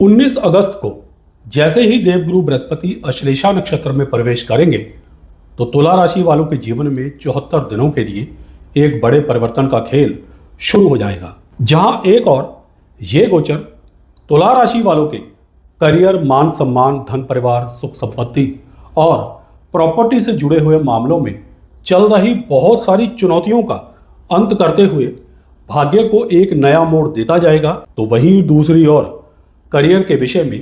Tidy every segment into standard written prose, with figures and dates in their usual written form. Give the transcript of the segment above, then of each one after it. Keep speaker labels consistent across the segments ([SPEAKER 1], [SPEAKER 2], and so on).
[SPEAKER 1] 19 अगस्त को जैसे ही देवगुरु बृहस्पति अश्लेषा नक्षत्र में प्रवेश करेंगे तो तुला राशि वालों के जीवन में 74 दिनों के लिए एक बड़े परिवर्तन का खेल शुरू हो जाएगा, जहां एक और ये गोचर तुला राशि वालों के करियर, मान सम्मान, धन, परिवार, सुख संपत्ति और प्रॉपर्टी से जुड़े हुए मामलों में चल रही बहुत सारी चुनौतियों का अंत करते हुए भाग्य को एक नया मोड़ देता जाएगा। तो वहीं दूसरी ओर करियर के विषय में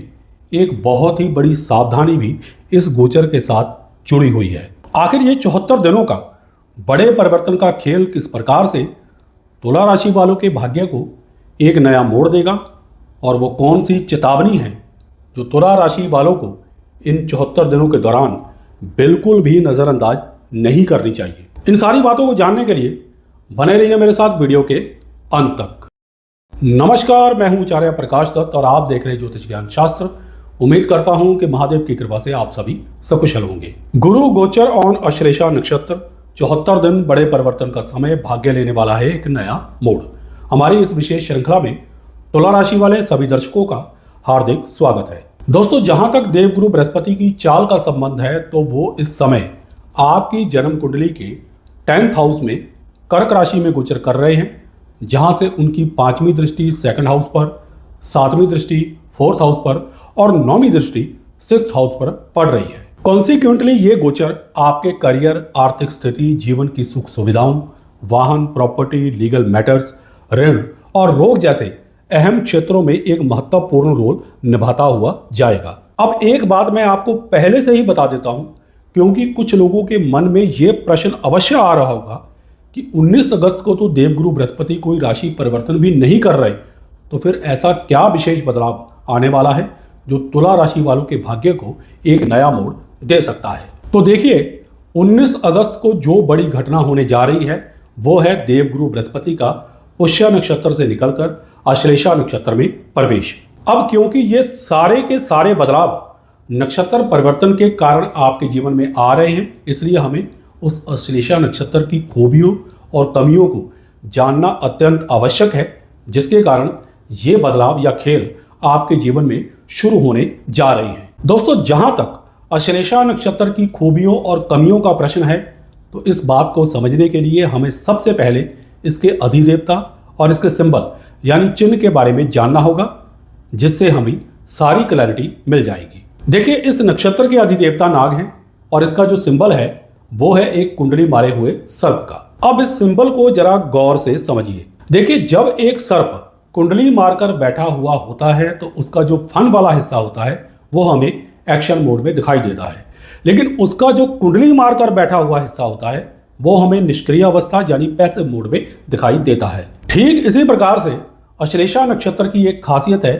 [SPEAKER 1] एक बहुत ही बड़ी सावधानी भी इस गोचर के साथ जुड़ी हुई है। आखिर ये 74 दिनों का बड़े परिवर्तन का खेल किस प्रकार से तुला राशि वालों के भाग्य को एक नया मोड़ देगा और वो कौन सी चेतावनी है जो तुला राशि वालों को इन 74 दिनों के दौरान बिल्कुल भी नज़रअंदाज नहीं करनी चाहिए। इन सारी बातों को जानने के लिए बने रहिए मेरे साथ वीडियो के अंत तक। नमस्कार, मैं हूं आचार्य प्रकाश दत्त और आप देख रहे हैं ज्योतिष ज्ञान शास्त्र। उम्मीद करता हूं कि महादेव की कृपा से आप सभी सकुशल होंगे। गुरु गोचर ऑन अश्लेषा नक्षत्र 74 दिन बड़े परिवर्तन का समय, भाग्य लेने वाला है एक नया मोड़। हमारी इस विशेष श्रृंखला में तुला राशि वाले सभी दर्शकों का हार्दिक स्वागत है। दोस्तों, जहां तक देवगुरु बृहस्पति की चाल का संबंध है तो वो इस समय आपकी जन्म कुंडली के 10th हाउस में कर्क राशि में गोचर कर रहे हैं, जहां से उनकी 5वीं दृष्टि 2nd हाउस पर, 7वीं दृष्टि 4th हाउस पर और 9वीं दृष्टि 6th हाउस पर पड़ रही है। कॉन्सिक्वेंटली ये गोचर आपके करियर, आर्थिक स्थिति, जीवन की सुख सुविधाओं, वाहन, प्रॉपर्टी, लीगल मैटर्स, ऋण और रोग जैसे अहम क्षेत्रों में एक महत्वपूर्ण रोल निभाता हुआ जाएगा। अब एक बात मैं आपको पहले से ही बता देता हूं, क्योंकि कुछ लोगों के मन में ये प्रश्न अवश्य आ रहा होगा कि 19 अगस्त को तो देवगुरु बृहस्पति कोई राशि परिवर्तन भी नहीं कर रहे, तो फिर ऐसा क्या विशेष बदलाव आने वाला है जो तुला राशि वालों के भाग्य को एक नया मोड़ दे सकता है। तो देखिए, 19 अगस्त को जो बड़ी घटना होने जा रही है वो है देवगुरु बृहस्पति का पुष्य नक्षत्र से निकलकर अश्लेषा नक्षत्र में प्रवेश। अब क्योंकि ये सारे के सारे बदलाव नक्षत्र परिवर्तन के कारण आपके जीवन में आ रहे हैं, इसलिए हमें उस अश्लेषा नक्षत्र की खूबियों और कमियों को जानना अत्यंत आवश्यक है, जिसके कारण ये बदलाव या खेल आपके जीवन में शुरू होने जा रहे हैं। दोस्तों, जहां तक अश्लेषा नक्षत्र की खूबियों और कमियों का प्रश्न है, तो इस बात को समझने के लिए हमें सबसे पहले इसके अधिदेवता और इसके सिंबल यानी चिन्ह के बारे में जानना होगा, जिससे हमें सारी क्लैरिटी मिल जाएगी। देखिए, इस नक्षत्र के अधिदेवता नाग हैं और इसका जो सिंबल है वो है एक कुंडली मारे हुए सर्प का। अब इस सिंबल को जरा गौर से समझिए। देखिए, जब एक सर्प कुंडली मारकर बैठा हुआ होता है तो उसका जो फन वाला हिस्सा होता है वो हमें एक्शन मोड में दिखाई देता है, लेकिन उसका जो कुंडली मारकर बैठा हुआ हिस्सा होता है वो हमें निष्क्रिय अवस्था यानी पैसिव मोड में दिखाई देता है। ठीक इसी प्रकार से अश्लेषा नक्षत्र की एक खासियत है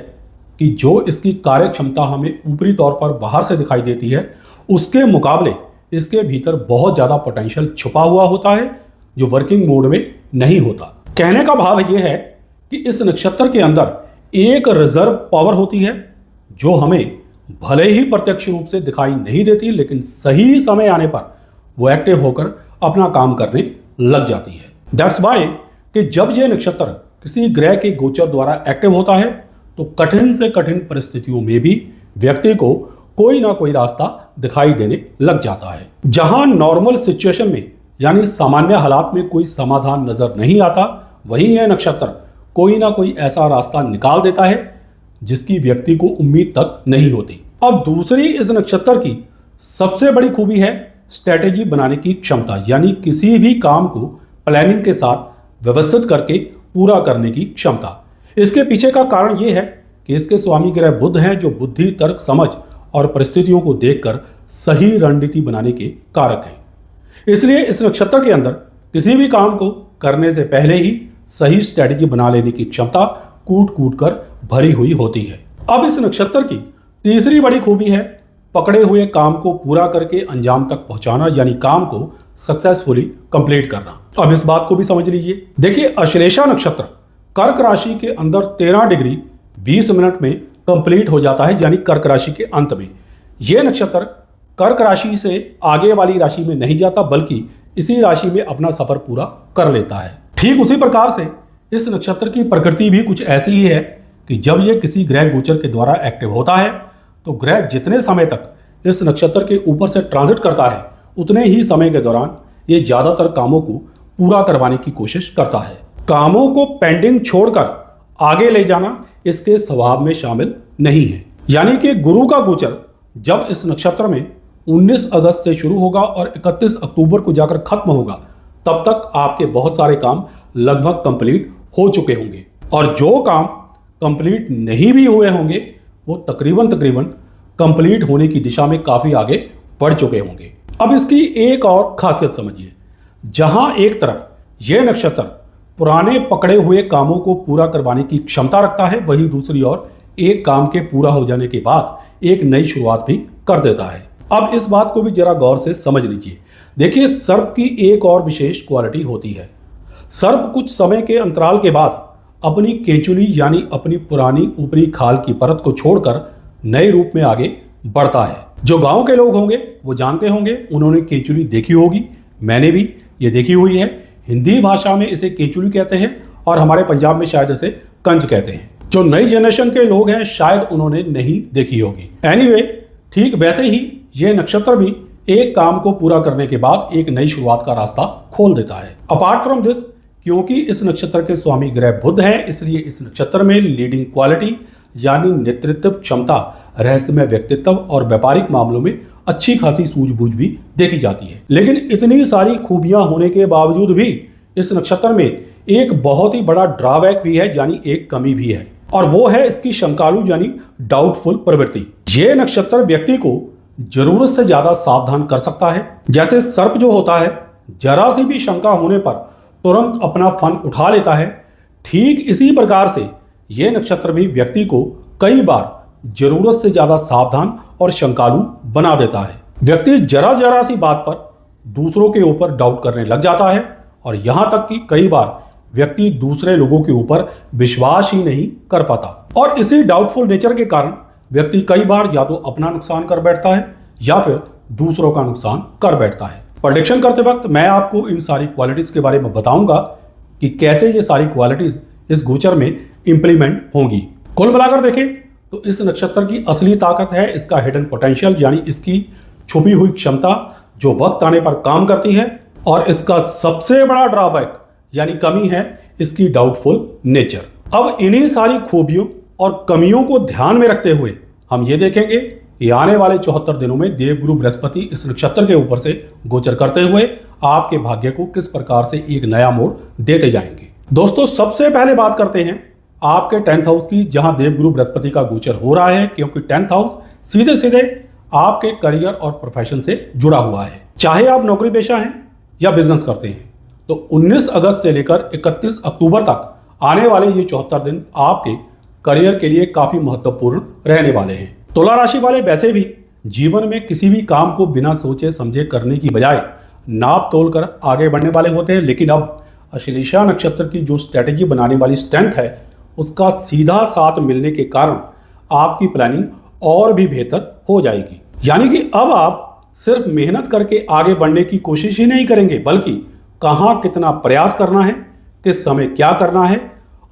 [SPEAKER 1] कि जो इसकी कार्य क्षमता हमें ऊपरी तौर पर बाहर से दिखाई देती है, उसके मुकाबले इसके भीतर बहुत ज़्यादा पोटेंशियल छुपा हुआ होता है जो वर्किंग मोड में नहीं होता। कहने का भाव यह है कि इस नक्षत्र के अंदर एक रिजर्व पावर होती है जो हमें भले ही प्रत्यक्ष रूप से दिखाई नहीं देती, लेकिन सही समय आने पर वो एक्टिव होकर अपना काम करने लग जाती है। दैट्स वाई कि जब यह नक्षत्र किसी ग्रह के गोचर द्वारा एक्टिव होता है तो कठिन से कठिन परिस्थितियों में भी व्यक्ति को कोई ना कोई रास्ता दिखाई देने लग जाता है। जहां नॉर्मल सिचुएशन में यानी सामान्य हालात में कोई समाधान नजर नहीं आता, वहीं यह नक्षत्र कोई ना कोई ऐसा रास्ता निकाल देता है जिसकी व्यक्ति को उम्मीद तक नहीं होती। अब दूसरी इस नक्षत्र की सबसे बड़ी खूबी है स्ट्रेटेजी बनाने की क्षमता, यानी किसी भी काम को प्लानिंग के साथ व्यवस्थित करके पूरा करने की क्षमता। इसके पीछे का कारण यह है कि इसके स्वामी ग्रह बुध हैं, जो बुद्धि, तर्क, समझ और परिस्थितियों को देखकर सही रणनीति बनाने के कारक हैं। इसलिए इस नक्षत्र के अंदर किसी भी काम को करने से पहले ही सही स्ट्रेटेजी बना लेने की क्षमता कूट कूट कर भरी हुई होती है। अब इस नक्षत्र की तीसरी बड़ी खूबी है पकड़े हुए काम को पूरा करके अंजाम तक पहुंचाना, यानी काम को सक्सेसफुली कंप्लीट करना। अब इस बात को भी समझ लीजिए। देखिए, अश्लेषा नक्षत्र कर्क राशि के अंदर 13 डिग्री 20 मिनट में कंप्लीट हो जाता है, यानी कर्क राशि के अंत में। यह नक्षत्र कर्क राशि से आगे वाली राशि में नहीं जाता, बल्कि इसी राशि में अपना सफर पूरा कर लेता है। ठीक उसी प्रकार से इस नक्षत्र की प्रकृति भी कुछ ऐसी ही है कि जब ये किसी ग्रह गोचर के द्वारा एक्टिव होता है तो ग्रह जितने समय तक इस नक्षत्र के ऊपर से ट्रांजिट करता है उतने ही समय के दौरान ये ज्यादातर कामों को पूरा करवाने की कोशिश करता है। कामों को पेंडिंग छोड़कर आगे ले जाना इसके स्वभाव में शामिल नहीं है। यानी कि गुरु का गोचर जब इस नक्षत्र में 19 अगस्त से शुरू होगा और 31 अक्टूबर को जाकर खत्म होगा, तब तक आपके बहुत सारे काम लगभग कंप्लीट हो चुके होंगे और जो काम कंप्लीट नहीं भी हुए होंगे वो तकरीबन कंप्लीट होने की दिशा में काफी आगे बढ़ चुके होंगे। अब इसकी एक और खासियत समझिए, जहां एक तरफ यह नक्षत्र पुराने पकड़े हुए कामों को पूरा करवाने की क्षमता रखता है, वहीं दूसरी ओर एक काम के पूरा हो जाने के बाद एक नई शुरुआत भी कर देता है। अब इस बात को भी जरा गौर से समझ लीजिए। देखिए, सर्प की एक और विशेष क्वालिटी होती है। सर्प कुछ समय के अंतराल के बाद अपनी केंचुली यानी अपनी पुरानी ऊपरी खाल की परत को छोड़कर नए रूप में आगे बढ़ता है। जो गांव के लोग होंगे वो जानते होंगे, उन्होंने केंचुली देखी होगी, मैंने भी ये देखी हुई है। हिंदी भाषा में इसे केंचुली कहते हैं और हमारे पंजाब में शायद इसे कंज कहते हैं। जो नई जनरेशन के लोग हैं शायद उन्होंने नहीं देखी होगी। एनीवे, ठीक वैसे ही ये नक्षत्र भी एक काम को पूरा करने के बाद एक नई शुरुआत का रास्ता खोल देता है। अपार्ट फ्रॉम दिस, क्योंकि इस नक्षत्र के स्वामी ग्रह बुध हैं, इसलिए इस नक्षत्र में लीडिंग क्वालिटी यानी नेतृत्व क्षमता, रहस्यमय व्यक्तित्व और व्यापारिक मामलों में अच्छी खासी सूझबूझ भी देखी जाती है। लेकिन इतनी सारी खूबियां होने के बावजूद भी इस नक्षत्र में एक बहुत ही बड़ा ड्रॉबैक भी है, यानी एक कमी भी है, और वो है इसकी शंकालु यानी डाउटफुल प्रवृत्ति। ये नक्षत्र व्यक्ति को जरूरत से ज्यादा सावधान कर सकता है। जैसे सर्प जो होता है, जरा सी भी शंका होने पर तुरंत अपना फन उठा लेता है, ठीक इसी प्रकार से यह नक्षत्र भी व्यक्ति को कई बार जरूरत से ज्यादा सावधान और शंकालु बना देता है। व्यक्ति जरा सी बात पर दूसरों के ऊपर डाउट करने लग जाता है और यहां तक कि कई बार व्यक्ति दूसरे लोगों के ऊपर विश्वास ही नहीं कर पाता। और इसी डाउटफुल नेचर के कारण व्यक्ति कई बार या तो अपना नुकसान कर बैठता है या फिर दूसरों का नुकसान कर बैठता है। प्रेडिक्शन करते वक्त मैं आपको इन सारी क्वालिटीज के बारे में बताऊंगा कि कैसे ये सारी क्वालिटीज इस गोचर में इंप्लीमेंट होंगी। कुल मिलाकर देखें तो इस नक्षत्र की असली ताकत है इसका हिडन पोटेंशियल, यानी इसकी छुपी हुई क्षमता जो वक्त आने पर काम करती है, और इसका सबसे बड़ा ड्रॉबैक यानी कमी है इसकी डाउटफुल नेचर। अब इन्हीं सारी खूबियों और कमियों को ध्यान में रखते हुए हम ये देखेंगे कि आने वाले 74 दिनों में देवगुरु बृहस्पति इस नक्षत्र के ऊपर से गोचर करते हुए आपके भाग्य को किस प्रकार से एक नया मोड़ देते जाएंगे। दोस्तों, सबसे पहले बात करते हैं आपके 10th हाउस की, जहां देवगुरु बृहस्पति का गोचर हो रहा है, क्योंकि 10th हाउस सीधे सीधे आपके करियर और प्रोफेशन से जुड़ा हुआ है। चाहे आप नौकरी पेशा हैं या बिजनेस करते हैं, तो 19 अगस्त से लेकर 31 अक्टूबर तक आने वाले ये 74 दिन आपके करियर के लिए काफी महत्वपूर्ण रहने वाले हैं। तुला राशि वाले वैसे भी जीवन में किसी भी काम को बिना सोचे समझे करने की बजाय नाप तोल कर आगे बढ़ने वाले होते हैं, लेकिन अब अश्लेषा नक्षत्र की जो स्ट्रेटेजी बनाने वाली स्ट्रेंथ है उसका सीधा साथ मिलने के कारण आपकी प्लानिंग और भी बेहतर हो जाएगी। यानी कि अब आप सिर्फ मेहनत करके आगे बढ़ने की कोशिश ही नहीं करेंगे, बल्कि कहां कितना प्रयास करना है, किस समय क्या करना है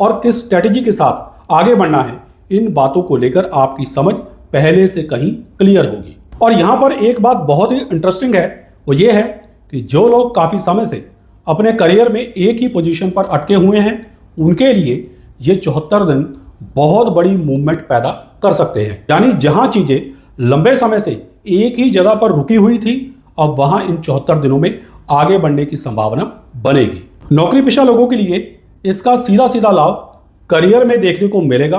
[SPEAKER 1] और किस स्ट्रेटेजी के साथ आगे बढ़ना है, इन बातों को लेकर आपकी समझ पहले से कहीं क्लियर होगी। और यहां पर एक बात बहुत ही इंटरेस्टिंग है, वो ये है कि जो लोग काफी समय से अपने करियर में एक ही पोजीशन पर अटके हुए हैं, उनके लिए ये 74 दिन बहुत बड़ी मूवमेंट पैदा कर सकते हैं। यानी जहां चीजें लंबे समय से एक ही जगह पर रुकी हुई थी, अब वहां इन 74 दिनों में आगे बढ़ने की संभावना बनेगी। नौकरी पेशा लोगों के लिए इसका सीधा सीधा लाभ करियर में देखने को मिलेगा।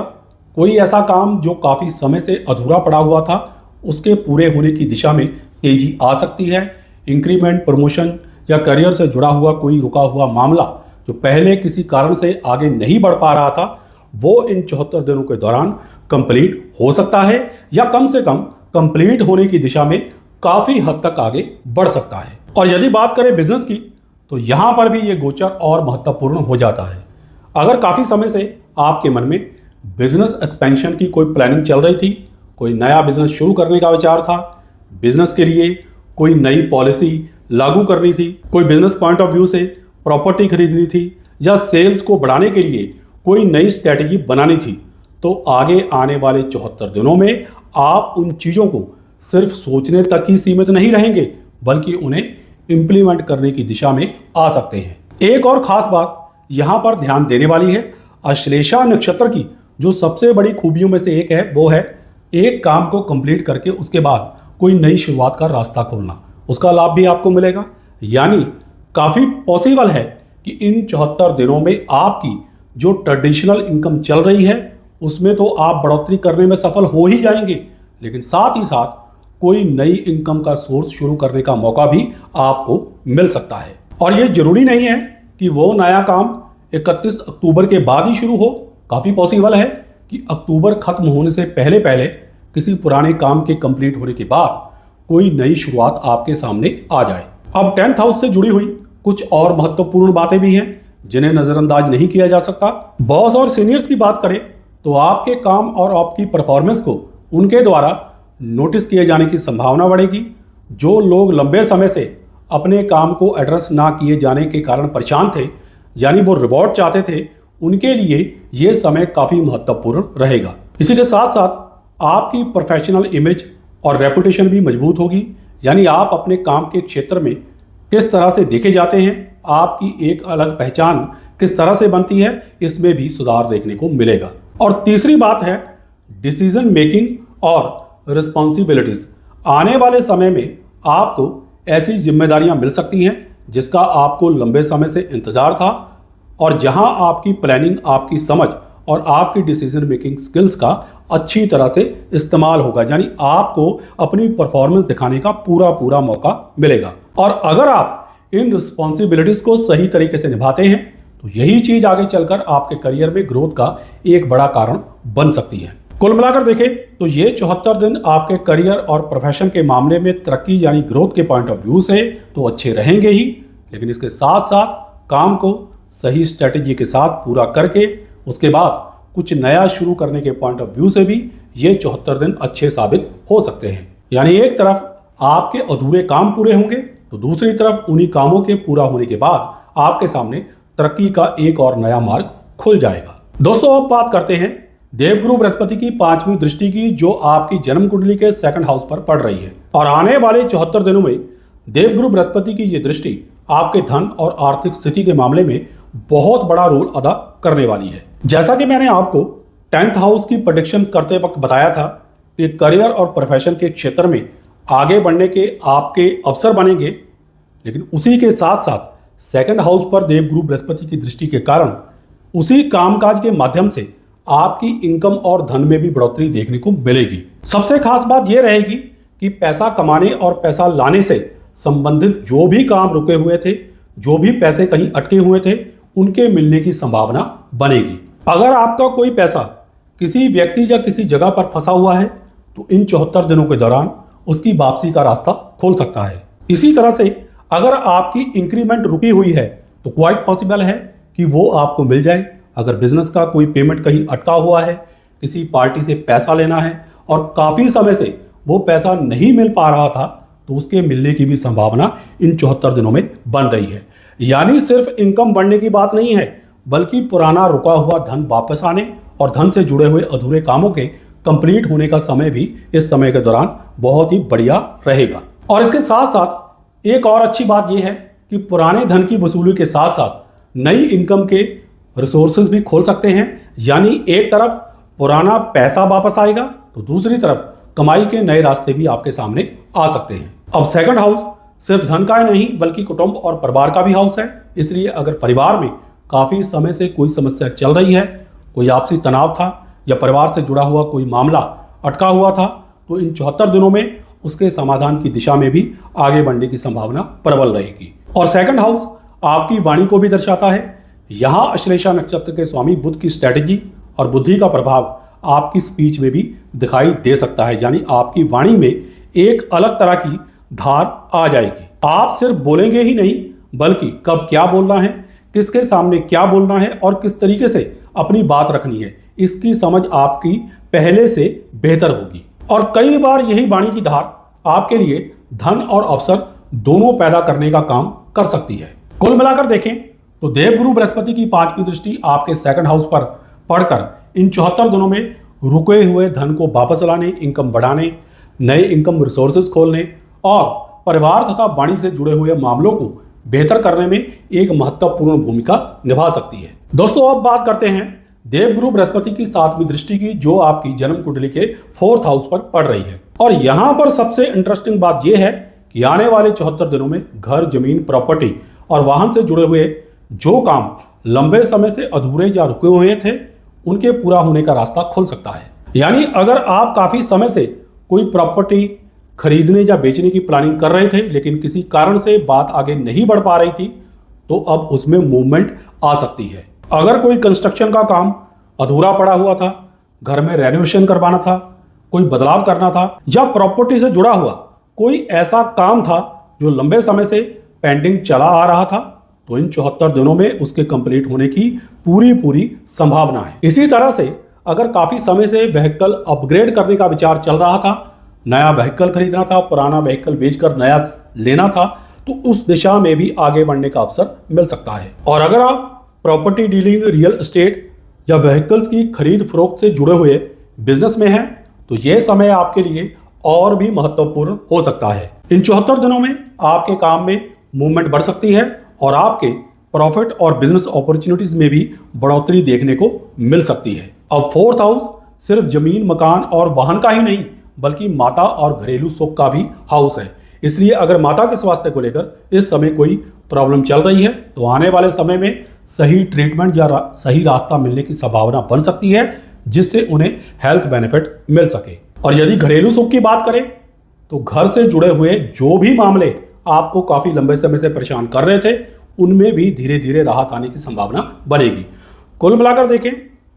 [SPEAKER 1] कोई ऐसा काम जो काफी समय से अधूरा पड़ा हुआ था, उसके पूरे होने की दिशा में तेजी आ सकती है। इंक्रीमेंट, प्रमोशन या करियर से जुड़ा हुआ कोई रुका हुआ मामला जो पहले किसी कारण से आगे नहीं बढ़ पा रहा था, वो इन 74 दिनों के दौरान कंप्लीट हो सकता है या कम से कम कंप्लीट होने की दिशा में काफी हद तक आगे बढ़ सकता है। और यदि बात करें बिजनेस की, तो यहां पर भी ये गोचर और महत्वपूर्ण हो जाता है। अगर काफी समय से आपके मन में बिजनेस एक्सपेंशन की कोई प्लानिंग चल रही थी, कोई नया बिजनेस शुरू करने का विचार था, बिजनेस के लिए कोई नई पॉलिसी लागू करनी थी, कोई बिजनेस पॉइंट ऑफ व्यू से प्रॉपर्टी खरीदनी थी या सेल्स को बढ़ाने के लिए कोई नई स्ट्रैटेजी बनानी थी, तो आगे आने वाले 74 दिनों में आप उन चीज़ों को सिर्फ सोचने तक ही सीमित नहीं रहेंगे, बल्कि उन्हें इंप्लीमेंट करने की दिशा में आ सकते हैं। एक और खास बात यहाँ पर ध्यान देने वाली है, अश्लेषा नक्षत्र की जो सबसे बड़ी खूबियों में से एक है वो है एक काम को कंप्लीट करके उसके बाद कोई नई शुरुआत का रास्ता खोलना, उसका लाभ भी आपको मिलेगा। यानी काफ़ी पॉसिबल है कि इन 74 दिनों में आपकी जो ट्रेडिशनल इनकम चल रही है उसमें तो आप बढ़ोतरी करने में सफल हो ही जाएंगे, लेकिन साथ ही साथ कोई नई इनकम का सोर्स शुरू करने का मौका भी आपको मिल सकता है। और ये जरूरी नहीं है कि वो नया काम 31 अक्टूबर के बाद ही शुरू हो। काफ़ी पॉसिबल है कि अक्टूबर खत्म होने से पहले पहले किसी पुराने काम के कंप्लीट होने के बाद कोई नई शुरुआत आपके सामने आ जाए। अब 10th हाउस से जुड़ी हुई कुछ और महत्वपूर्ण बातें भी हैं जिन्हें नज़रअंदाज नहीं किया जा सकता। बॉस और सीनियर्स की बात करें तो आपके काम और आपकी परफॉर्मेंस को उनके द्वारा नोटिस किए जाने की संभावना बढ़ेगी। जो लोग लंबे समय से अपने काम को एड्रेस ना किए जाने के कारण परेशान थे, यानी वो रिवॉर्ड चाहते थे, उनके लिए ये समय काफ़ी महत्वपूर्ण रहेगा। इसी के साथ साथ आपकी प्रोफेशनल इमेज और रेपुटेशन भी मजबूत होगी, यानी आप अपने काम के क्षेत्र में किस तरह से देखे जाते हैं, आपकी एक अलग पहचान किस तरह से बनती है, इसमें भी सुधार देखने को मिलेगा। और तीसरी बात है डिसीजन मेकिंग और रिस्पॉन्सिबिलिटीज। आने वाले समय में आपको ऐसी जिम्मेदारियां मिल सकती हैं जिसका आपको लंबे समय से इंतजार था, और जहां आपकी प्लानिंग, आपकी समझ और आपकी डिसीजन मेकिंग स्किल्स का अच्छी तरह से इस्तेमाल होगा, यानी आपको अपनी परफॉर्मेंस दिखाने का पूरा मौका मिलेगा। और अगर आप इन रिस्पॉन्सिबिलिटीज को सही तरीके से निभाते हैं तो यही चीज आगे चलकर आपके करियर में ग्रोथ का एक बड़ा कारण बन सकती है। कुल मिलाकर देखें तो ये 74 दिन आपके करियर और प्रोफेशन के मामले में तरक्की यानी ग्रोथ के पॉइंट ऑफ व्यू से तो अच्छे रहेंगे ही, लेकिन इसके साथ साथ काम को सही स्ट्रेटेजी के साथ पूरा करके उसके बाद कुछ नया शुरू करने के पॉइंट ऑफ व्यू से भी ये 74 दिन अच्छे साबित हो सकते हैं। यानी एक तरफ आपके अधूरे काम पूरे होंगे तो दूसरी तरफ उन्हीं कामों के पूरा होने के बाद आपके सामने तरक्की का एक और नया मार्ग खुल जाएगा। दोस्तों, अब बात करते हैं देवगुरु बृहस्पति की 5वीं दृष्टि की, जो आपकी जन्म कुंडली के 2nd हाउस पर पड़ रही है। और आने वाले 74 दिनों में देवगुरु बृहस्पति की ये दृष्टि आपके धन और आर्थिक स्थिति के मामले में बहुत बड़ा रोल अदा करने वाली है। जैसा कि मैंने आपको 10th हाउस की प्रेडिक्शन करते वक्त बताया था कि करियर और प्रोफेशन के क्षेत्र में आगे बढ़ने के आपके अवसर बनेंगे, लेकिन उसी के साथ साथ 2nd हाउस पर देवगुरु बृहस्पति की दृष्टि के कारण उसी कामकाज के माध्यम से आपकी इनकम और धन में भी बढ़ोतरी देखने को मिलेगी। सबसे खास बात यह रहेगी कि पैसा कमाने और पैसा लाने से संबंधित जो भी काम रुके हुए थे, जो भी पैसे कहीं अटके हुए थे, उनके मिलने की संभावना बनेगी। अगर आपका कोई पैसा किसी व्यक्ति या किसी जगह पर फंसा हुआ है तो इन 74 दिनों के दौरान उसकी वापसी का रास्ता खोल सकता है। इसी तरह से अगर आपकी इंक्रीमेंट रुकी हुई है तो क्वाइट पॉसिबल है कि वो आपको मिल जाए। अगर बिजनेस का कोई पेमेंट कहीं अटका हुआ है, किसी पार्टी से पैसा लेना है और काफ़ी समय से वो पैसा नहीं मिल पा रहा था, तो उसके मिलने की भी संभावना इन 74 दिनों में बन रही है। यानी सिर्फ इनकम बढ़ने की बात नहीं है, बल्कि पुराना रुका हुआ धन वापस आने और धन से जुड़े हुए अधूरे कामों के कंप्लीट होने का समय भी इस समय के दौरान बहुत ही बढ़िया रहेगा। और इसके साथ साथ एक और अच्छी बात यह है कि पुराने धन की वसूली के साथ साथ नई इनकम के रिसोर्सेज भी खोल सकते हैं। यानी एक तरफ पुराना पैसा वापस आएगा तो दूसरी तरफ कमाई के नए रास्ते भी आपके सामने आ सकते हैं। अब 2nd हाउस सिर्फ धन का ही नहीं बल्कि कुटुंब और परिवार का भी हाउस है। इसलिए अगर परिवार में काफ़ी समय से कोई समस्या चल रही है, कोई आपसी तनाव था या परिवार से जुड़ा हुआ कोई मामला अटका हुआ था, तो इन 74 दिनों में उसके समाधान की दिशा में भी आगे बढ़ने की संभावना प्रबल रहेगी। और 2nd हाउस आपकी वाणी को भी दर्शाता है। यहाँ अश्लेषा नक्षत्र के स्वामी बुध की स्ट्रैटेजी और बुद्धि का प्रभाव आपकी स्पीच में भी दिखाई दे सकता है। यानी आपकी वाणी में एक अलग तरह की धार आ जाएगी। आप सिर्फ बोलेंगे ही नहीं बल्कि कब क्या बोलना है, किसके सामने क्या बोलना है और किस तरीके से अपनी बात रखनी है, इसकी समझ आपकी पहले से बेहतर होगी। और कई बार यही वाणी की धार आपके लिए धन और अवसर दोनों पैदा करने का काम कर सकती है। कुल मिलाकर देखें तो देवगुरु बृहस्पति की 5वीं दृष्टि आपके 2nd हाउस पर पढ़कर इन 74 दिनों में रुके हुए धन को वापस लाने, इनकम बढ़ाने, नए इनकम रिसोर्सेज खोलने और परिवार तथा वाणी से जुड़े हुए मामलों को बेहतर करने में एक महत्वपूर्ण भूमिका निभा सकती है। दोस्तों, अब बात करते हैं देवगुरु बृहस्पति की 7वीं दृष्टि की, जो आपकी जन्म कुंडली के 4th हाउस पर पड़ रही है। और यहां पर सबसे इंटरेस्टिंग बात यह है कि आने वाले 74 दिनों में घर, जमीन, प्रॉपर्टी और वाहन से जुड़े हुए जो काम लंबे समय से अधूरे या रुके हुए थे, उनके पूरा होने का रास्ता खुल सकता है। यानी अगर आप काफी समय से कोई प्रॉपर्टी खरीदने या बेचने की प्लानिंग कर रहे थे, लेकिन किसी कारण से बात आगे नहीं बढ़ पा रही थी, तो अब उसमें मूवमेंट आ सकती है। अगर कोई कंस्ट्रक्शन का काम अधूरा पड़ा हुआ था, घर में रेनोवेशन करवाना था, कोई बदलाव करना था, या प्रॉपर्टी से जुड़ा हुआ कोई ऐसा काम था जो लंबे समय से पेंडिंग चला आ रहा था, तो इन 74 दिनों में उसके कंप्लीट होने की पूरी संभावना है। इसी तरह से अगर काफी समय से व्हीकल अपग्रेड करने का विचार चल रहा था, नया व्हीकल खरीदना था, पुराना व्हीकल बेचकर नया लेना था, तो उस दिशा में भी आगे बढ़ने का अवसर मिल सकता है। और अगर आप प्रॉपर्टी डीलिंग, रियल एस्टेट या व्हीकल्स की खरीद फरोख्त से जुड़े हुए बिजनेस में हैं, तो यह समय आपके लिए और भी महत्वपूर्ण हो सकता है। इन 74 दिनों में आपके काम में मूवमेंट बढ़ सकती है और आपके प्रॉफिट और बिजनेस अपॉर्चुनिटीज में भी बढ़ोतरी देखने को मिल सकती है। अब 4th हाउस सिर्फ जमीन, मकान और वाहन का ही नहीं, बल्कि माता और घरेलू सुख का भी हाउस है। इसलिए अगर माता के स्वास्थ्य को लेकर इस समय कोई प्रॉब्लम चल रही है, तो आने वाले समय में सही ट्रीटमेंट या सही रास्ता मिलने की संभावना बन सकती है, जिससे उन्हें हेल्थ बेनिफिट मिल सके। और यदि घरेलू सुख की बात करें, तो घर से जुड़े हुए जो भी मामले आपको काफी लंबे समय से परेशान कर रहे थे, उनमें भी धीरे धीरे राहत आने की संभावना बनेगी। कुल मिलाकर देखें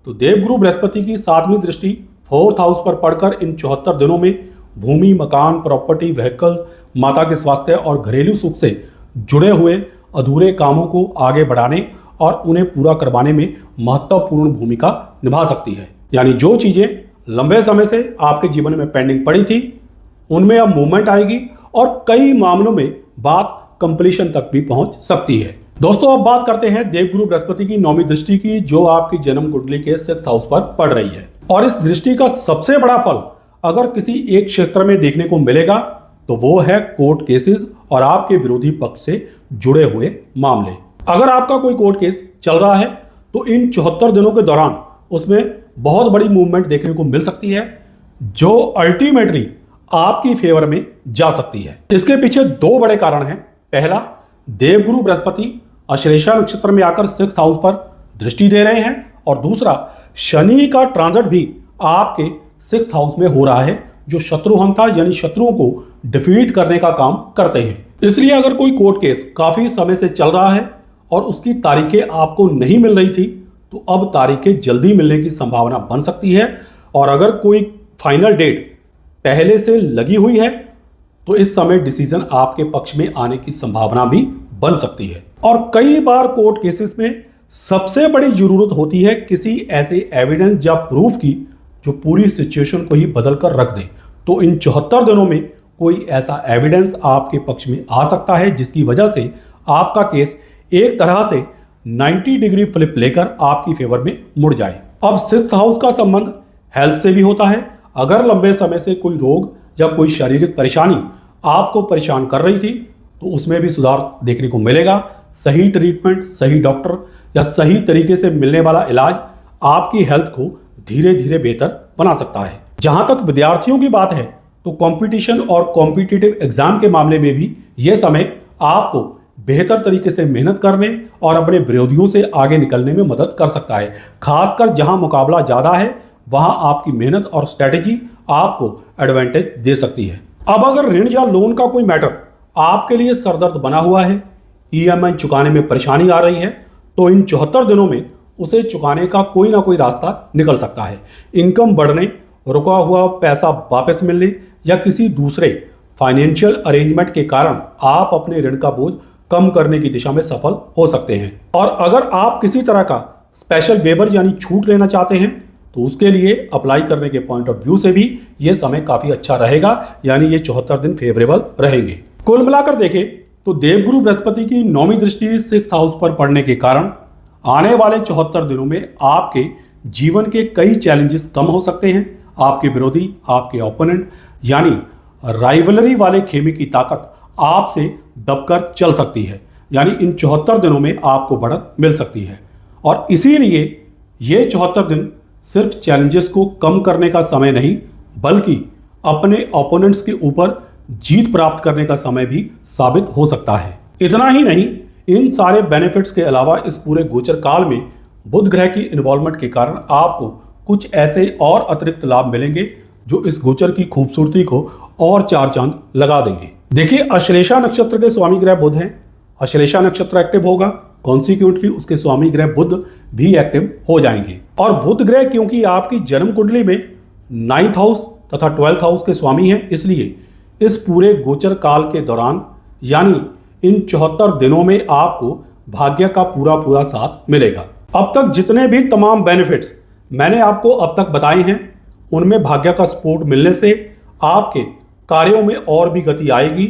[SPEAKER 1] तो देवगुरु बृहस्पति की 7वीं दृष्टि 4th हाउस पर पड़कर इन 74 दिनों में भूमि, मकान, प्रॉपर्टी, व्हीकल, माता के स्वास्थ्य और घरेलू सुख से जुड़े हुए अधूरे कामों को आगे बढ़ाने और उन्हें पूरा करवाने में महत्वपूर्ण भूमिका निभा सकती है। यानी जो चीजें लंबे समय से आपके जीवन में पेंडिंग पड़ी थी, उनमें अब मूवमेंट आएगी और कई मामलों में बात कंप्लीशन तक भी पहुंच सकती है। दोस्तों, अब बात करते हैं देवगुरु बृहस्पति की 9वीं दृष्टि की, जो आपकी जन्म कुंडली के 6th हाउस पर पड़ रही है। और इस दृष्टि का सबसे बड़ा फल अगर किसी एक क्षेत्र में देखने को मिलेगा, तो वो है कोर्ट केसेस और आपके विरोधी पक्ष से जुड़े हुए मामले। अगर आपका कोई कोर्ट केस चल रहा है, तो इन 74 दिनों के दौरान उसमें बहुत बड़ी मूवमेंट देखने को मिल सकती है, जो अल्टीमेटली आपकी फेवर में जा सकती है। इसके पीछे 2 बड़े कारण हैं। पहला, देवगुरु बृहस्पति अश्लेषा नक्षत्र में आकर 6th हाउस पर दृष्टि दे रहे हैं, और दूसरा, शनि का ट्रांजिट भी आपके 6th हाउस में हो रहा है, जो शत्रुहंता यानी शत्रुओं को डिफीट करने का काम करते हैं। इसलिए अगर कोई कोर्ट केस काफी समय से चल रहा है और उसकी तारीखें आपको नहीं मिल रही थी, तो अब तारीखें जल्दी मिलने की संभावना बन सकती है। और अगर कोई फाइनल डेट पहले से लगी हुई है, तो इस समय डिसीजन आपके पक्ष में आने की संभावना भी बन सकती है। और कई बार कोर्ट केसेस में सबसे बड़ी जरूरत होती है किसी ऐसे एविडेंस या प्रूफ की जो पूरी सिचुएशन को ही बदल कर रख दे। तो इन 74 दिनों में कोई ऐसा एविडेंस आपके पक्ष में आ सकता है, जिसकी वजह से आपका केस एक तरह से 90 डिग्री फ्लिप लेकर आपकी फेवर में मुड़ जाए। अब 6th हाउस का संबंध हेल्थ से भी होता है। अगर लंबे समय से कोई रोग या कोई शारीरिक परेशानी आपको परेशान कर रही थी, तो उसमें भी सुधार देखने को मिलेगा। सही ट्रीटमेंट, सही डॉक्टर या सही तरीके से मिलने वाला इलाज आपकी हेल्थ को धीरे धीरे बेहतर बना सकता है। जहां तक विद्यार्थियों की बात है, तो कंपटीशन और कॉम्पिटिटिव एग्जाम के मामले में भी यह समय आपको बेहतर तरीके से मेहनत करने और अपने विरोधियों से आगे निकलने में मदद कर सकता है। खासकर जहां मुकाबला ज्यादा है, वहां आपकी मेहनत और स्ट्रेटेजी आपको एडवांटेज दे सकती है। अब अगर ऋण या लोन का कोई मैटर आपके लिए सरदर्द बना हुआ है, ईएमआई चुकाने में परेशानी आ रही है, तो इन 74 दिनों में उसे चुकाने का कोई ना कोई रास्ता निकल सकता है। इनकम बढ़ने, रुका हुआ पैसा वापस मिलने या किसी दूसरे फाइनेंशियल अरेंजमेंट के कारण आप अपने ऋण का बोझ कम करने की दिशा में सफल हो सकते हैं। और अगर आप किसी तरह का स्पेशल वेवर यानी छूट लेना चाहते हैं, तो उसके लिए अप्लाई करने के पॉइंट ऑफ व्यू से भी यह समय काफी अच्छा रहेगा, यानी ये 74 दिन फेवरेबल रहेंगे। कुल मिलाकर देखें तो देवगुरु बृहस्पति की 9वीं दृष्टि 6th हाउस पर पड़ने के कारण आने वाले 74 दिनों में आपके जीवन के कई चैलेंजेस कम हो सकते हैं। आपके विरोधी, आपके ओपोनेंट यानी राइवलरी वाले खेमे की ताकत आपसे दबकर चल सकती है। यानी इन 74 दिनों में आपको बढ़त मिल सकती है और इसीलिए ये 74 दिन सिर्फ चैलेंजेस को कम करने का समय नहीं, बल्कि अपने ओपोनेंट्स के ऊपर जीत प्राप्त करने का समय भी साबित हो सकता है। इतना ही नहीं, इन सारे बेनिफिट्स के अलावा इस पूरे गोचर काल में बुध ग्रह की इन्वॉल्वमेंट के कारण आपको कुछ ऐसे और अतिरिक्त लाभ मिलेंगे जो इस गोचर की खूबसूरती को और चार चांद लगा देंगे। देखिए, अश्लेषा नक्षत्र के स्वामी ग्रह बुध हैं। अश्लेषा नक्षत्र एक्टिव होगा, कॉन्सिक्वेंटली उसके स्वामी ग्रह बुध भी एक्टिव हो जाएंगे। और बुध ग्रह क्योंकि आपकी जन्म कुंडली में 9th हाउस तथा 12th हाउस के स्वामी हैं, इसलिए इस पूरे गोचर काल के दौरान यानी इन 74 दिनों में आपको भाग्य का पूरा पूरा साथ मिलेगा। अब तक जितने भी तमाम बेनिफिट्स मैंने आपको अब तक बताए हैं, उनमें भाग्य का सपोर्ट मिलने से आपके कार्यों में और भी गति आएगी।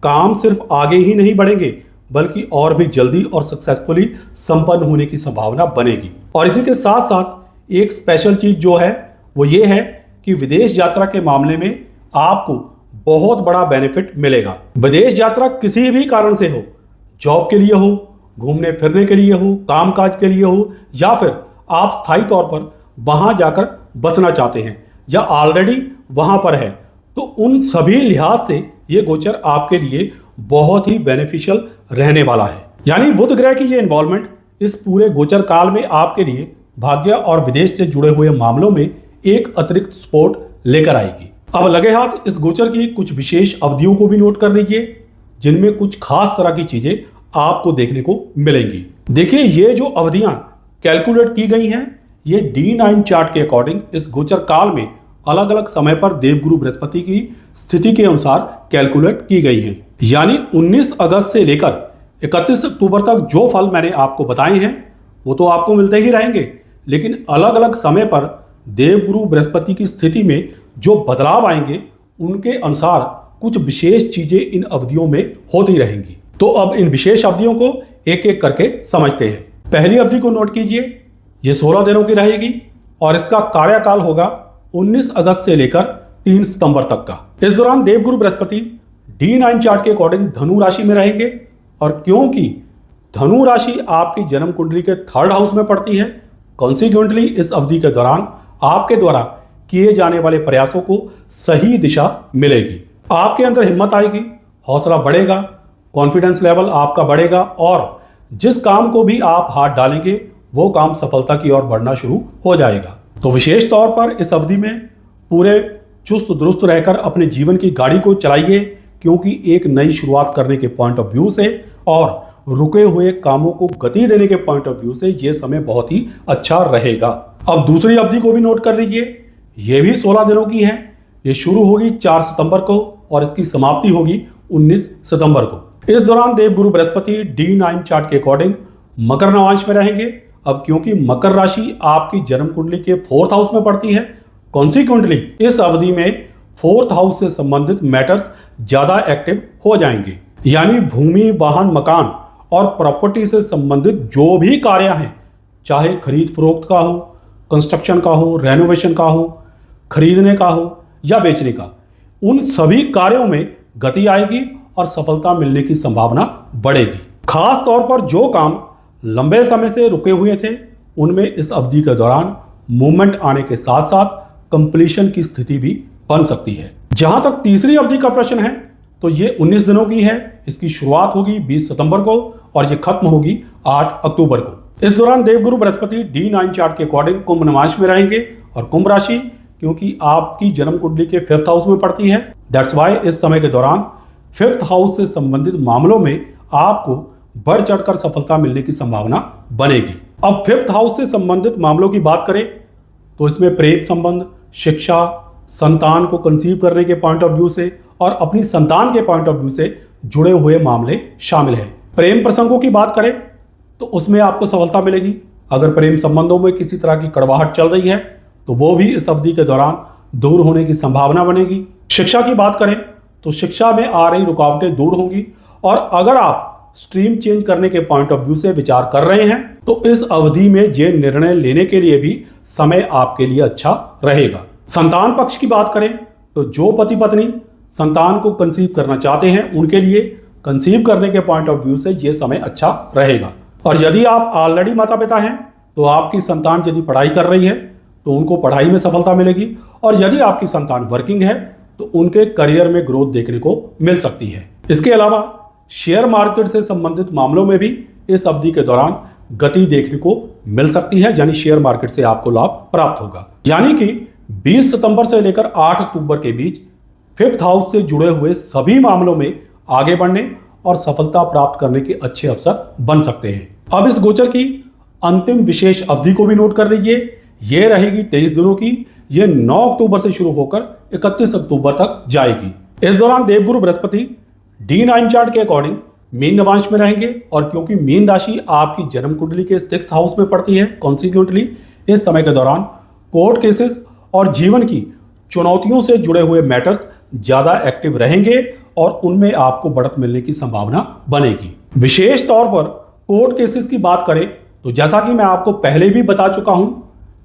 [SPEAKER 1] काम सिर्फ आगे ही नहीं बढ़ेंगे, बल्कि और भी जल्दी और सक्सेसफुली संपन्न होने की संभावना बनेगी। और इसी के साथ साथ एक स्पेशल चीज जो है वो ये है कि विदेश यात्रा के मामले में आपको बहुत बड़ा बेनिफिट मिलेगा। विदेश यात्रा किसी भी कारण से हो, जॉब के लिए हो, घूमने फिरने के लिए हो, कामकाज के लिए हो, या फिर आप स्थायी तौर पर वहां जाकर बसना चाहते हैं या ऑलरेडी वहां पर है, तो उन सभी लिहाज से ये गोचर आपके लिए बहुत ही बेनिफिशियल रहने वाला है। यानी बुध ग्रह की ये इन्वॉल्वमेंट इस पूरे गोचर काल में आपके लिए भाग्य और विदेश से जुड़े हुए मामलों में एक अतिरिक्त सपोर्ट लेकर आएगी। अब लगे हाथ इस गोचर की कुछ विशेष अवधियों को भी नोट कर लीजिए, जिनमें कुछ खास तरह की चीजें आपको देखने को मिलेंगी। देखिए, ये जो अवधियां कैलकुलेट की गई हैं, ये D9 चार्ट के अकॉर्डिंग इस गोचर काल में अलग अलग समय पर देवगुरु बृहस्पति की स्थिति के अनुसार कैलकुलेट की गई हैं। यानी 19 अगस्त से लेकर 31 अक्टूबर तक जो फल मैंने आपको बताए हैं वो तो आपको मिलते ही रहेंगे, लेकिन अलग अलग समय पर देवगुरु बृहस्पति की स्थिति में जो बदलाव आएंगे उनके अनुसार कुछ विशेष चीजें इन अवधियों में होती रहेंगी। तो अब इन विशेष अवधियों को एक एक करके समझते हैं। पहली अवधि को नोट कीजिए, ये 16 दिनों की रहेगी और इसका कार्यकाल होगा 19 अगस्त से लेकर 3 सितंबर तक का। इस दौरान देवगुरु बृहस्पति D9 चार्ट के अकॉर्डिंग धनु राशि में रहेंगे और क्योंकि धनु राशि आपकी जन्म कुंडली के 3rd हाउस में पड़ती है, कॉन्सिक्वेंटली इस अवधि के दौरान आपके द्वारा किए जाने वाले प्रयासों को सही दिशा मिलेगी। आपके अंदर हिम्मत आएगी, हौसला बढ़ेगा, कॉन्फिडेंस लेवल आपका बढ़ेगा और जिस काम को भी आप हाथ डालेंगे वो काम सफलता की ओर बढ़ना शुरू हो जाएगा। तो विशेष तौर पर इस अवधि में पूरे चुस्त दुरुस्त रहकर अपने जीवन की गाड़ी को चलाइए, क्योंकि एक नई शुरुआत करने के पॉइंट ऑफ व्यू से और रुके हुए कामों को गति देने के पॉइंट ऑफ व्यू से यह समय बहुत ही अच्छा रहेगा। अब दूसरी अवधि को भी नोट कर लीजिए, यह भी 16 दिनों की है। ये शुरू होगी 4 सितंबर को और इसकी समाप्ति होगी 19 सितंबर को। इस दौरान देवगुरु बृहस्पति D9 चार्ट के अकॉर्डिंग मकर नवांश में रहेंगे। अब क्योंकि मकर राशि आपकी जन्म कुंडली के 4th हाउस में पड़ती है, कॉन्सिक्वेंटली इस अवधि में 4th हाउस से संबंधित मैटर्स ज्यादा एक्टिव हो जाएंगे। यानी भूमि, वाहन, मकान और प्रॉपर्टी से संबंधित जो भी कार्य हैं, चाहे खरीद फरोख्त का हो, कंस्ट्रक्शन का हो, रेनोवेशन का हो, खरीदने का हो या बेचने का, उन सभी कार्यों में गति आएगी और सफलता मिलने की संभावना बढ़ेगी। खास तौर पर जो काम लंबे समय से रुके हुए थे, उनमें इस अवधि के दौरान मूवमेंट आने के साथ साथ कंप्लीशन की स्थिति भी बन सकती है। जहां तक तीसरी अवधि का प्रश्न है, तो ये 19 दिनों की है। इसकी शुरुआत होगी 20 सितंबर को और ये खत्म होगी 8 अक्टूबर को। इस दौरान देवगुरु बृहस्पति D9 चार्ट के अकॉर्डिंग कुंभ नवांश में रहेंगे और कुंभ राशि क्योंकि आपकी जन्म कुंडली के 5th हाउस में पड़ती है, दैट्स वाई इस समय के दौरान 5th हाउस से संबंधित मामलों में आपको बढ़ चढ़कर सफलता मिलने की संभावना बनेगी। अब 5th हाउस से संबंधित मामलों की बात करें तो इसमें प्रेम संबंध, शिक्षा, संतान को कंसीव करने के पॉइंट ऑफ व्यू से और अपनी संतान के पॉइंट ऑफ व्यू से जुड़े हुए मामले शामिल हैं। प्रेम प्रसंगों की बात करें तो उसमें आपको सफलता मिलेगी। अगर प्रेम संबंधों में किसी तरह की कड़वाहट चल रही है तो वो भी इस अवधि के दौरान दूर होने की संभावना बनेगी। शिक्षा की बात करें तो शिक्षा में आ रही रुकावटें दूर होंगी और अगर आप स्ट्रीम चेंज करने के पॉइंट ऑफ व्यू से विचार कर रहे हैं तो इस अवधि में ये निर्णय लेने के लिए भी समय आपके लिए अच्छा रहेगा। संतान पक्ष की बात करें तो जो पति पत्नी संतान को कंसीव करना चाहते हैं उनके लिए कंसीव करने के पॉइंट ऑफ व्यू से यह समय अच्छा रहेगा। और यदि आप ऑलरेडी माता पिता हैं तो आपकी संतान यदि पढ़ाई कर रही है तो उनको पढ़ाई में सफलता मिलेगी, और यदि आपकी संतान वर्किंग है तो उनके करियर में ग्रोथ देखने को मिल सकती है। इसके अलावा शेयर मार्केट से संबंधित मामलों में भी इस अवधि के दौरान गति देखने को मिल सकती है, यानी शेयर मार्केट से आपको लाभ प्राप्त होगा। यानी कि 20 सितंबर से लेकर 8 अक्टूबर के बीच 5th हाउस से जुड़े हुए सभी मामलों में आगे बढ़ने और सफलता प्राप्त करने के अच्छे अवसर बन सकते हैं। अब इस गोचर की अंतिम विशेष अवधि को भी नोट कर लीजिए। यह रहेगी 23 दिनों की। यह 9 अक्टूबर से शुरू होकर 31 अक्टूबर तक जाएगी। इस दौरान देवगुरु बृहस्पति D9 चार्ट के अकॉर्डिंग मीन नवांश में रहेंगे, और क्योंकि मीन राशि आपकी जन्म कुंडली के 6th हाउस में पड़ती है, कॉन्सिक्वेंटली इस समय के दौरान कोर्ट केसेस और जीवन की चुनौतियों से जुड़े हुए मैटर्स ज्यादा एक्टिव रहेंगे और उनमें आपको बढ़त मिलने की संभावना बनेगी। विशेष तौर पर कोर्ट केसेस की बात करें तो जैसा कि मैं आपको पहले भी बता चुका हूं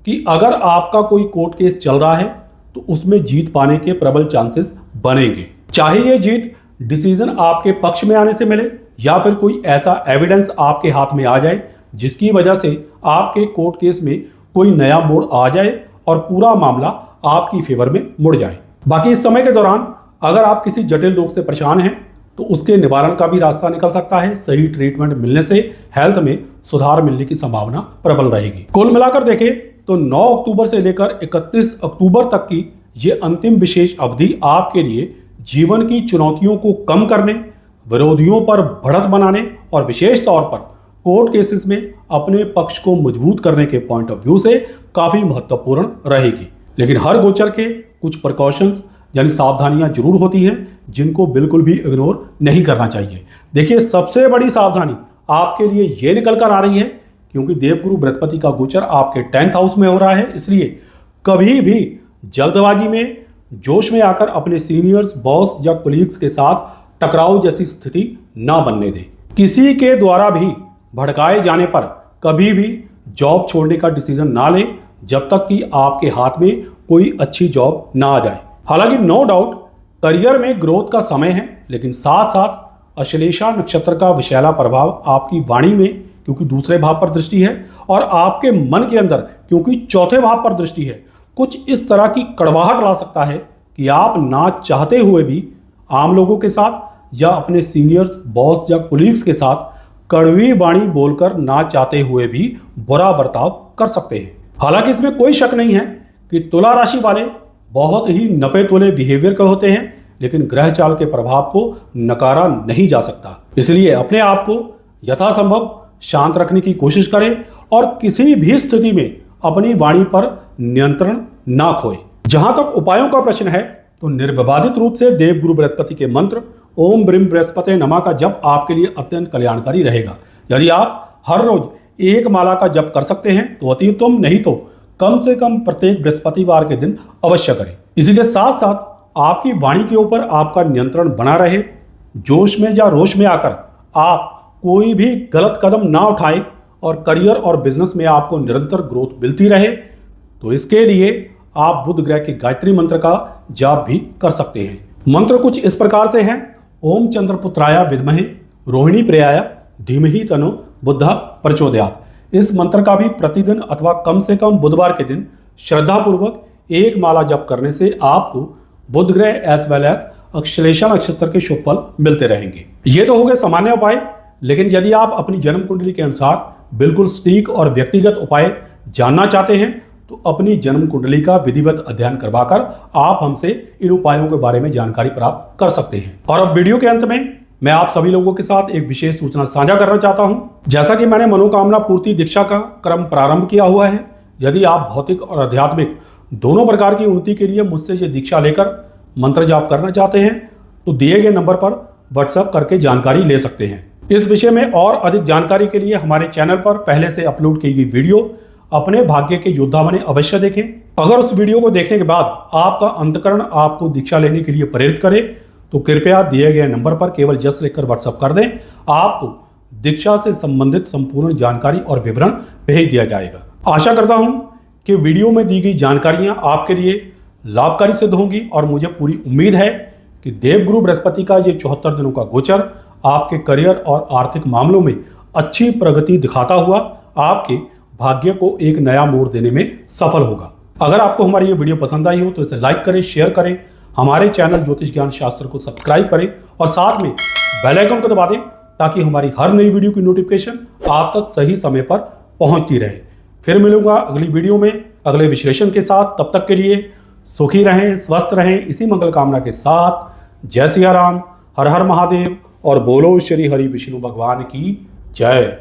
[SPEAKER 1] कि अगर आपका कोई कोर्ट केस चल रहा है तो उसमें जीत पाने के प्रबल चांसेस बनेंगे, चाहे ये जीत डिसीजन आपके पक्ष में आने से मिले या फिर कोई ऐसा एविडेंस आपके हाथ में आ जाए जिसकी वजह से आपके कोर्ट केस में कोई नया मोड़ आ जाए और पूरा मामला आपकी फेवर में मुड़ जाए। बाकी इस समय के दौरान अगर आप किसी जटिल रोग से परेशान हैं तो उसके निवारण का भी रास्ता निकल सकता है। सही ट्रीटमेंट मिलने से हेल्थ में सुधार मिलने की संभावना प्रबल रहेगी। कुल मिलाकर देखें तो 9 अक्टूबर से लेकर 31 अक्टूबर तक की ये अंतिम विशेष अवधि आपके लिए जीवन की चुनौतियों को कम करने, विरोधियों पर बढ़त बनाने और विशेष तौर पर कोर्ट केसेस में अपने पक्ष को मजबूत करने के पॉइंट ऑफ व्यू से काफी महत्वपूर्ण रहेगी। लेकिन हर गोचर के कुछ प्रिकॉशंस यानी सावधानियां जरूर होती हैं जिनको बिल्कुल भी इग्नोर नहीं करना चाहिए। देखिए, सबसे बड़ी सावधानी आपके लिए ये निकल कर आ रही है क्योंकि देवगुरु बृहस्पति का गोचर आपके 10th हाउस में हो रहा है, इसलिए कभी भी जल्दबाजी में जोश में आकर अपने सीनियर्स, बॉस या कोलीग्स के साथ टकराव जैसी स्थिति ना बनने दें। किसी के द्वारा भी भड़काए जाने पर कभी भी जॉब छोड़ने का डिसीजन ना लें जब तक कि आपके हाथ में कोई अच्छी जॉब ना आ जाए। हालांकि नो डाउट करियर में ग्रोथ का समय है, लेकिन साथ साथ अश्लेषा नक्षत्र का विषैला प्रभाव आपकी वाणी में क्योंकि दूसरे भाव पर दृष्टि है और आपके मन के अंदर क्योंकि चौथे भाव पर दृष्टि है, कुछ इस तरह की कड़वाहट ला सकता है कि आप ना चाहते हुए भी आम लोगों के साथ या अपने सीनियर्स, बॉस या कुलीग्स के साथ कड़वी वाणी बोलकर ना चाहते हुए भी बुरा बर्ताव कर सकते हैं। हालांकि इसमें कोई शक नहीं है कि तुला राशि वाले बहुत ही नपे तुले बिहेवियर के होते हैं, लेकिन ग्रह चाल के प्रभाव को नकारा नहीं जा सकता। इसलिए अपने आप को यथासंभव शांत रखने की कोशिश करें और किसी भी स्थिति में अपनी वाणी पर नियंत्रण ना खोए। जहां तक उपायों का प्रश्न है तो निर्विवादित रूप से देवगुरु बृहस्पति के मंत्र ओम ब्रीम बृहस्पते नमः का जप आपके लिए अत्यंत कल्याणकारी रहेगा। यदि आप हर रोज एक माला का जप कर सकते हैं तो अति उत्तम, नहीं तो कम से कम प्रत्येक बृहस्पतिवार के दिन अवश्य करें। इसी के साथ साथ आपकी वाणी के ऊपर आपका नियंत्रण बना रहे, जोश में या रोश में आकर आप कोई भी गलत कदम ना उठाएं और करियर और बिजनेस में आपको निरंतर ग्रोथ मिलती रहे, तो इसके लिए आप बुध ग्रह के गायत्री मंत्र का जाप भी कर सकते हैं। मंत्र कुछ इस प्रकार से हैं। ओम चंद्रपुत्राय विद्महे रोहिणी प्रियाय धीमहि तनो बुद्धा प्रचोदयात्। इस मंत्र का भी प्रतिदिन अथवा कम से कम बुधवार के दिन श्रद्धापूर्वक एक माला जप करने से आपको बुध ग्रह एज वेल एज अश्लेषा नक्षत्र के शुभ फल मिलते रहेंगे। ये तो हो गए सामान्य उपाय, लेकिन यदि आप अपनी जन्म कुंडली के अनुसार बिल्कुल सटीक और व्यक्तिगत उपाय जानना चाहते हैं तो अपनी जन्म कुंडली का विधिवत अध्ययन करवाकर आप हमसे इन उपायों के बारे में जानकारी प्राप्त कर सकते हैं। और अब वीडियो के अंत में मैं आप सभी लोगों के साथ एक विशेष सूचना साझा करना चाहता हूं। जैसा कि मैंने मनोकामना पूर्ति दीक्षा का क्रम प्रारंभ किया हुआ है, यदि आप भौतिक और आध्यात्मिक दोनों प्रकार की उन्नति के लिए मुझसे ये दीक्षा लेकर मंत्र जाप करना चाहते हैं तो दिए गए नंबर पर व्हाट्सएप करके जानकारी ले सकते हैं। इस विषय में और अधिक जानकारी के लिए हमारे चैनल पर पहले से अपलोड की गई वीडियो अपने भाग्य के योद्धा बने अवश्य देखें। अगर उस वीडियो को देखने के बाद आपका अंतःकरण आपको दीक्षा लेने के लिए प्रेरित करे तो कृपया दिए गए नंबर पर केवल जस्ट लिखकर व्हाट्सएप कर दें। आपको दीक्षा से संबंधित संपूर्ण जानकारी और विवरण भेज दिया जाएगा। आशा करता हूं कि वीडियो में दी गई जानकारियां आपके लिए लाभकारी सिद्ध होंगी और मुझे पूरी उम्मीद है कि देवगुरु बृहस्पति का ये 74 दिनों का गोचर आपके करियर और आर्थिक मामलों में अच्छी प्रगति दिखाता हुआ आपके भाग्य को एक नया मोड़ देने में सफल होगा। अगर आपको हमारी ये वीडियो पसंद आई हो तो इसे लाइक करें, शेयर करें, हमारे चैनल ज्योतिष ज्ञान शास्त्र को सब्सक्राइब करें और साथ में बेल आइकन को दबा दें ताकि हमारी हर नई वीडियो की नोटिफिकेशन आप तक सही समय पर पहुंचती रहे। फिर मिलूंगा अगली वीडियो में अगले विश्लेषण के साथ। तब तक के लिए सुखी रहें, स्वस्थ रहें, इसी मंगल कामना के साथ जय सिया राम, हर हर महादेव और बोलो श्री हरि विष्णु भगवान की जय।